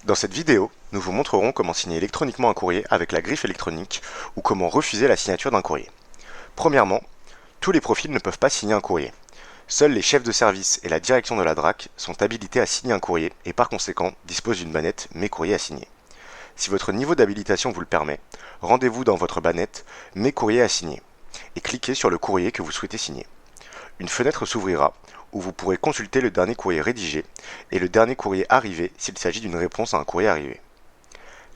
Dans cette vidéo, nous vous montrerons comment signer électroniquement un courrier avec la griffe électronique ou comment refuser la signature d'un courrier. Premièrement, tous les profils ne peuvent pas signer un courrier. Seuls les chefs de service et la direction de la DRAC sont habilités à signer un courrier et par conséquent disposent d'une bannette Mes courriers à signer. Si votre niveau d'habilitation vous le permet, rendez-vous dans votre bannette Mes courriers à signer et cliquez sur le courrier que vous souhaitez signer. Une fenêtre s'ouvrira où vous pourrez consulter le dernier courrier rédigé et le dernier courrier arrivé s'il s'agit d'une réponse à un courrier arrivé.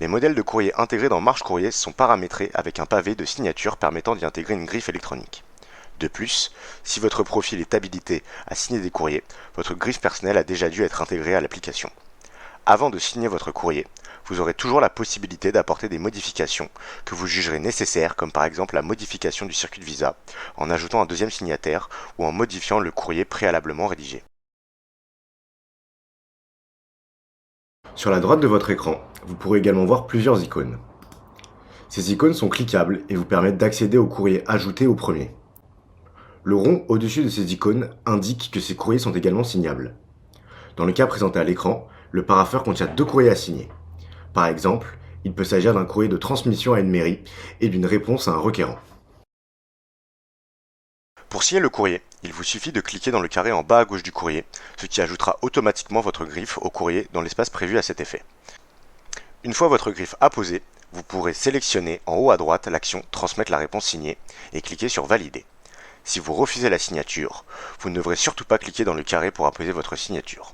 Les modèles de courrier intégrés dans Marche Courrier sont paramétrés avec un pavé de signature permettant d'y intégrer une griffe électronique. De plus, si votre profil est habilité à signer des courriers, votre griffe personnelle a déjà dû être intégrée à l'application. Avant de signer votre courrier, vous aurez toujours la possibilité d'apporter des modifications que vous jugerez nécessaires, comme par exemple la modification du circuit de visa, en ajoutant un deuxième signataire ou en modifiant le courrier préalablement rédigé. Sur la droite de votre écran, vous pourrez également voir plusieurs icônes. Ces icônes sont cliquables et vous permettent d'accéder au courrier ajouté au premier. Le rond au-dessus de ces icônes indique que ces courriers sont également signables. Dans le cas présenté à l'écran, le parapheur contient deux courriers à signer. Par exemple, il peut s'agir d'un courrier de transmission à une mairie et d'une réponse à un requérant. Pour signer le courrier, il vous suffit de cliquer dans le carré en bas à gauche du courrier, ce qui ajoutera automatiquement votre griffe au courrier dans l'espace prévu à cet effet. Une fois votre griffe apposée, vous pourrez sélectionner en haut à droite l'action « Transmettre la réponse signée » et cliquer sur « Valider ». Si vous refusez la signature, vous ne devrez surtout pas cliquer dans le carré pour apposer votre signature.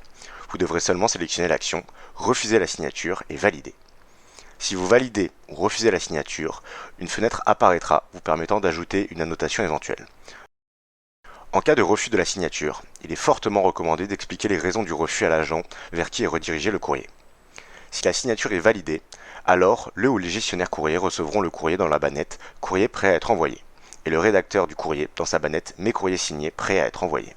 Vous devrez seulement sélectionner l'action « Refuser la signature » et « Valider ». Si vous validez ou refusez la signature, une fenêtre apparaîtra vous permettant d'ajouter une annotation éventuelle. En cas de refus de la signature, il est fortement recommandé d'expliquer les raisons du refus à l'agent vers qui est redirigé le courrier. Si la signature est validée, alors le ou les gestionnaires courrier recevront le courrier dans la bannette « Courrier prêt à être envoyé » et le rédacteur du courrier dans sa bannette « Mes courriers signés prêts à être envoyés ».